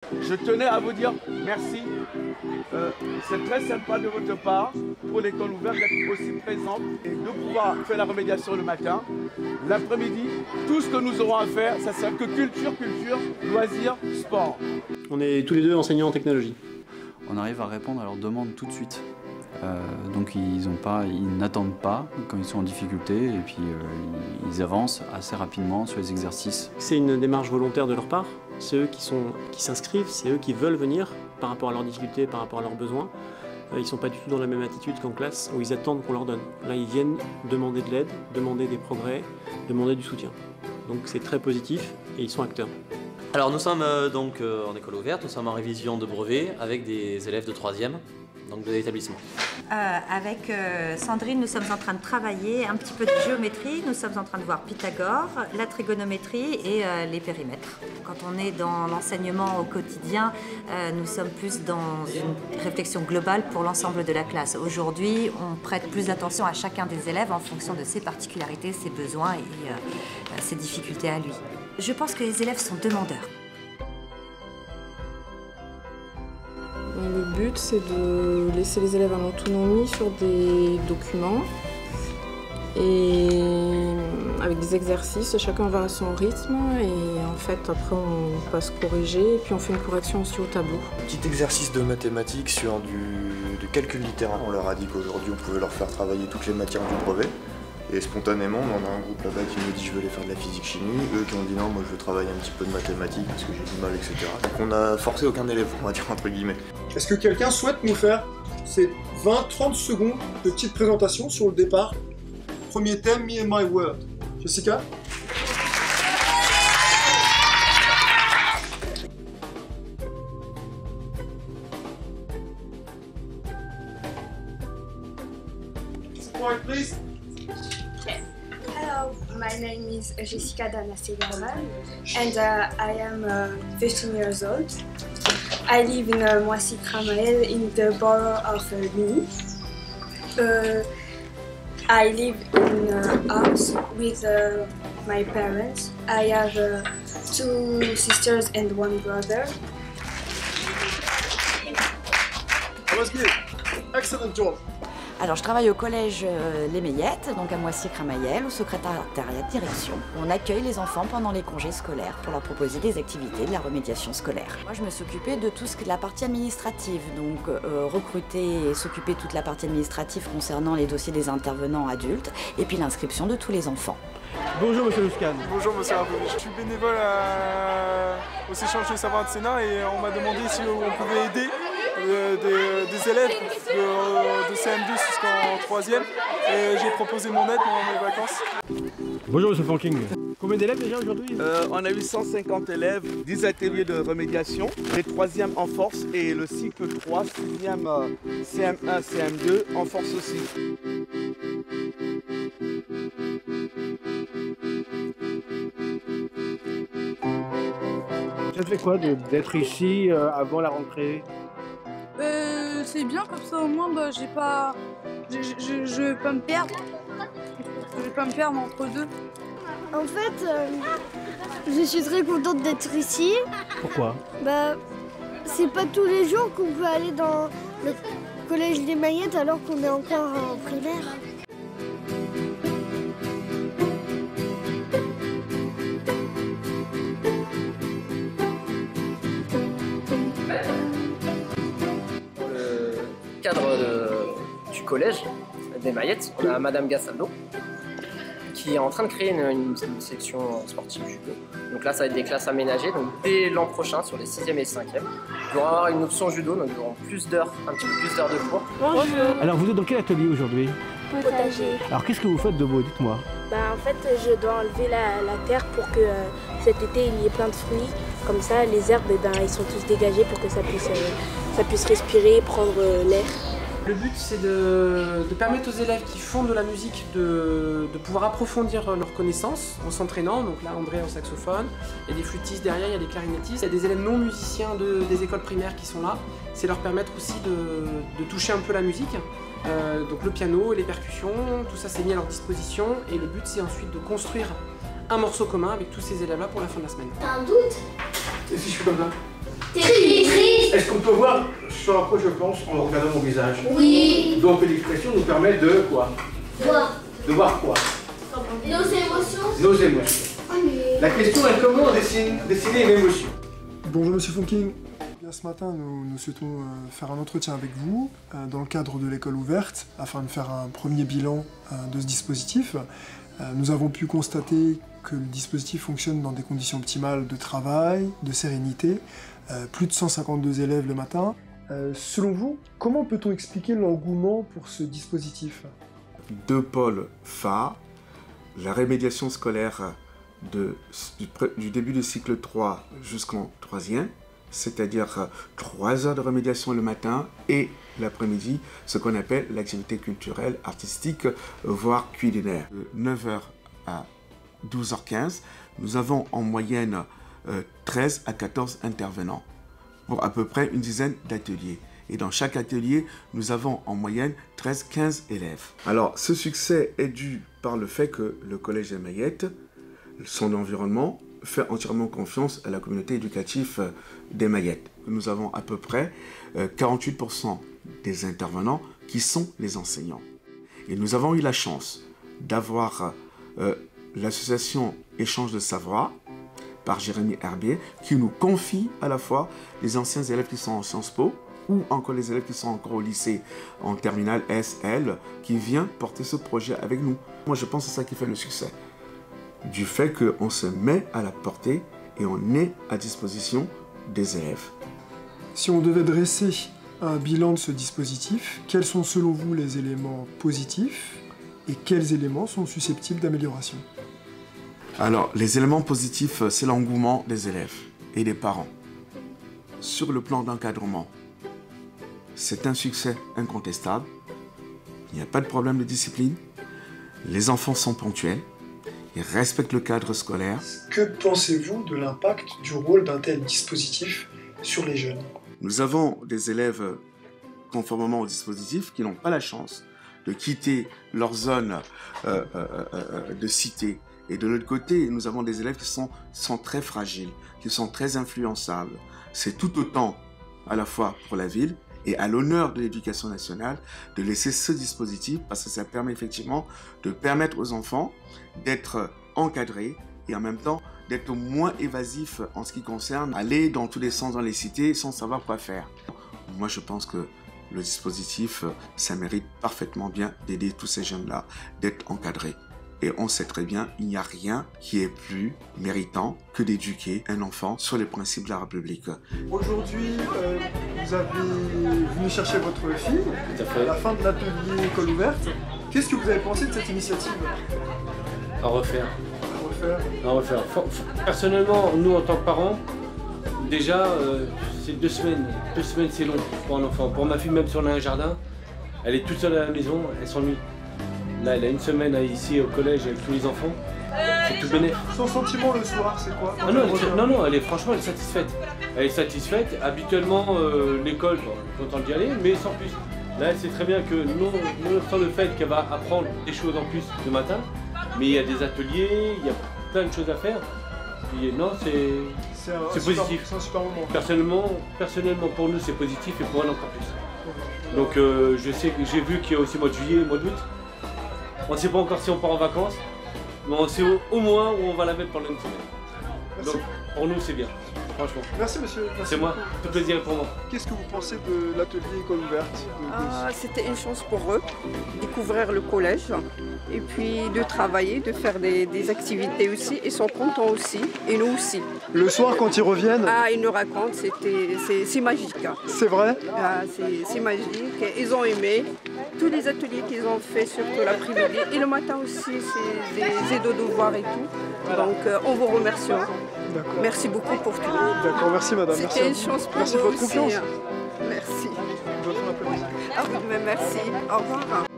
Je tenais à vous dire merci. C'est très sympa de votre part pour l'école ouverte d'être aussi présente et de pouvoir faire la remédiation le matin. L'après-midi, tout ce que nous aurons à faire, ça sera que culture, loisirs, sport. On est tous les deux enseignants en technologie. On arrive à répondre à leurs demandes tout de suite. Donc ils n'attendent pas quand ils sont en difficulté et puis ils avancent assez rapidement sur les exercices. C'est une démarche volontaire de leur part. C'est eux qui s'inscrivent, c'est eux qui veulent venir par rapport à leurs difficultés, par rapport à leurs besoins. Ils ne sont pas du tout dans la même attitude qu'en classe où ils attendent qu'on leur donne. Là, ils viennent demander de l'aide, demander des progrès, demander du soutien. Donc c'est très positif et ils sont acteurs. Alors nous sommes donc en école ouverte, nous sommes en révision de brevet avec des élèves de 3e, donc de l'établissement. Avec Sandrine, nous sommes en train de travailler un petit peu de géométrie, nous sommes en train de voir Pythagore, la trigonométrie et les périmètres. Quand on est dans l'enseignement au quotidien, nous sommes plus dans une réflexion globale pour l'ensemble de la classe. Aujourd'hui, on prête plus d'attention à chacun des élèves en fonction de ses particularités, ses besoins et ses difficultés à lui. Je pense que les élèves sont demandeurs. Le but, c'est de laisser les élèves en autonomie sur des documents et avec des exercices, chacun va à son rythme et en fait après on passe corriger et puis on fait une correction aussi au tableau. Petit exercice de mathématiques sur du calcul littéraire. On leur a dit qu'aujourd'hui on pouvait leur faire travailler toutes les matières du brevet. Et spontanément, on a un groupe là-bas qui me dit je veux aller faire de la physique-chimie, eux qui ont dit non, moi je veux travailler un petit peu de mathématiques parce que j'ai du mal, etc. Donc on a forcé aucun élève, on va dire entre guillemets. Est-ce que quelqu'un souhaite nous faire ces 20-30 secondes de petite présentation sur le départ? Premier thème, Me and My World. Jessica? Point, please. Hello, my name is Jessica Dana-Segerman and I am 15 years old. I live in Moissy-Cramael in the borough of Ligny. I live in a house with my parents. I have 2 sisters and 1 brother. That was good. Excellent job. Alors je travaille au collège Les Meillettes, donc à Moissy-Cramael, au secrétariat de direction. On accueille les enfants pendant les congés scolaires pour leur proposer des activités de la remédiation scolaire. Moi je me suis occupée de tout ce qui est la partie administrative, donc recruter et s'occuper de toute la partie administrative concernant les dossiers des intervenants adultes et puis l'inscription de tous les enfants. Bonjour Monsieur Luscan. Bonjour Monsieur Rabovich. Je suis bénévole au Séchange des Savoirs de Sénat et on m'a demandé si on pouvait aider des élèves de CM2 jusqu'en 3e et j'ai proposé mon aide pendant mes vacances. Bonjour Monsieur Franking. Combien d'élèves déjà aujourd'hui? On a eu 150 élèves, 10 ateliers de remédiation, les 3e en force et le cycle 3, 6e CM1, CM2 en force aussi. Ça te fait quoi d'être ici avant la rentrée? C'est bien comme ça au moins je vais pas me perdre. Je vais pas me perdre entre deux. En fait, je suis très contente d'être ici. Pourquoi? C'est pas tous les jours qu'on peut aller dans le collège des Maillettes alors qu'on est encore en primaire. Cadre du collège des Maillettes, on a Madame Gassaldo qui est en train de créer une section sportive judo. Donc là ça va être des classes aménagées, donc dès l'an prochain sur les 6e et 5e. Il va y avoir une option judo, donc il y aura plus d'heures, un petit peu plus d'heures de cours. Bonjour. Alors vous êtes dans quel atelier aujourd'hui? Potager. Alors qu'est-ce que vous faites de beau? Dites-moi. En fait, je dois enlever la terre pour que cet été il y ait plein de fruits. Comme ça, les herbes, ils sont tous dégagés pour que ça puisse respirer, prendre l'air. Le but, c'est de permettre aux élèves qui font de la musique de pouvoir approfondir leurs connaissances en s'entraînant. Donc là, André au saxophone, il y a des flûtistes derrière, il y a des clarinettistes, il y a des élèves non musiciens des écoles primaires qui sont là. C'est leur permettre aussi de toucher un peu la musique. Donc le piano et les percussions, tout ça c'est mis à leur disposition et le but c'est ensuite de construire un morceau commun avec tous ces élèves-là pour la fin de la semaine. T'as un doute? Et si je suis comme ça? T'es triste. Est-ce qu'on peut voir ce à quoi je pense en regardant mon visage? Oui. Donc l'expression nous permet de quoi? Voir. De voir quoi? Nos émotions. Nos émotions. La question est comment dessiner une émotion? Bonjour Monsieur Fonking. Ce matin, nous souhaitons faire un entretien avec vous dans le cadre de l'école ouverte afin de faire un premier bilan de ce dispositif. Nous avons pu constater que le dispositif fonctionne dans des conditions optimales de travail, de sérénité, plus de 152 élèves le matin. Selon vous, comment peut-on expliquer l'engouement pour ce dispositif? Deux pôles phares, la rémédiation scolaire du début du cycle 3 jusqu'en 3e, c'est-à-dire 3 heures de remédiation le matin et l'après-midi, ce qu'on appelle l'activité culturelle, artistique, voire culinaire. De 9h à 12h15, nous avons en moyenne 13 à 14 intervenants pour à peu près une dizaine d'ateliers. Et dans chaque atelier, nous avons en moyenne 13-15 élèves. Alors, ce succès est dû par le fait que le Collège des Mayettes, son environnement, fait entièrement confiance à la communauté éducative des Mayettes. Nous avons à peu près 48% des intervenants qui sont les enseignants. Et nous avons eu la chance d'avoir l'association Échange de Savoir par Jérémy Herbier qui nous confie à la fois les anciens élèves qui sont en Sciences Po ou encore les élèves qui sont encore au lycée en terminale SL qui vient porter ce projet avec nous. Moi je pense que c'est ça qui fait le succès. Du fait qu'on se met à la portée et on est à disposition des élèves. Si on devait dresser un bilan de ce dispositif, quels sont selon vous les éléments positifs et quels éléments sont susceptibles d'amélioration? Alors, les éléments positifs, c'est l'engouement des élèves et des parents. Sur le plan d'encadrement, c'est un succès incontestable. Il n'y a pas de problème de discipline. Les enfants sont ponctuels. Ils respectent le cadre scolaire. Que pensez-vous de l'impact du rôle d'un tel dispositif sur les jeunes? Nous avons des élèves, conformément au dispositif, qui n'ont pas la chance de quitter leur zone de cité. Et de l'autre côté, nous avons des élèves qui sont très fragiles, qui sont très influençables. C'est tout autant, à la fois pour la ville et à l'honneur de l'éducation nationale, de laisser ce dispositif, parce que ça permet effectivement de permettre aux enfants d'être encadrés et en même temps d'être moins évasifs en ce qui concerne aller dans tous les sens dans les cités sans savoir quoi faire. Moi, je pense que le dispositif, ça mérite parfaitement bien d'aider tous ces jeunes-là, d'être encadrés. Et on sait très bien, il n'y a rien qui est plus méritant que d'éduquer un enfant sur les principes de la République. Aujourd'hui, vous avez venu chercher votre fille à la fin de l'atelier école ouverte. Qu'est-ce que vous avez pensé de cette initiative? À refaire. À refaire. À refaire. Personnellement, nous en tant que parents, déjà, c'est 2 semaines. 2 semaines, c'est long pour un enfant. Pour ma fille, même si on a un jardin, elle est toute seule à la maison, elle s'ennuie. Là, elle a 1 semaine ici au collège avec tous les enfants. C'est tout bénéf. Son sentiment le soir, c'est quoi? Non, franchement, elle est satisfaite. Elle est satisfaite. Habituellement, l'école, on est content d'y aller, mais sans plus. Là, elle sait très bien que nonobstant le fait qu'elle va apprendre des choses en plus le matin, mais il y a des ateliers, il y a plein de choses à faire. Et non, c'est positif. C'est un super moment. Personnellement, pour nous, c'est positif et pour elle encore plus. Donc, je sais que j'ai vu qu'il y a aussi mois de juillet, mois d'août. On ne sait pas encore si on part en vacances, mais on sait au moins où on va la mettre pendant 1 semaine. Merci. Donc pour nous c'est bien, franchement. Merci monsieur. C'est moi, tout plaisir pour moi. Qu'est-ce que vous pensez de l'atelier école ouverte? C'était une chance pour eux, découvrir le collège, et puis de travailler, de faire des activités aussi. Ils sont contents aussi, et nous aussi. Le soir quand ils reviennent? Ils nous racontent, c'est magique. C'est vrai? C'est magique, ils ont aimé. Tous les ateliers qu'ils ont fait, surtout l'après-midi, et le matin aussi, c'est des aides aux devoirs et tout. Donc on vous remercie. Merci beaucoup pour tout. D'accord, merci madame. C'était une chance pour merci vous de votre aussi. confiance. Merci. Votre applaudissement. À vous de même, merci. Au revoir.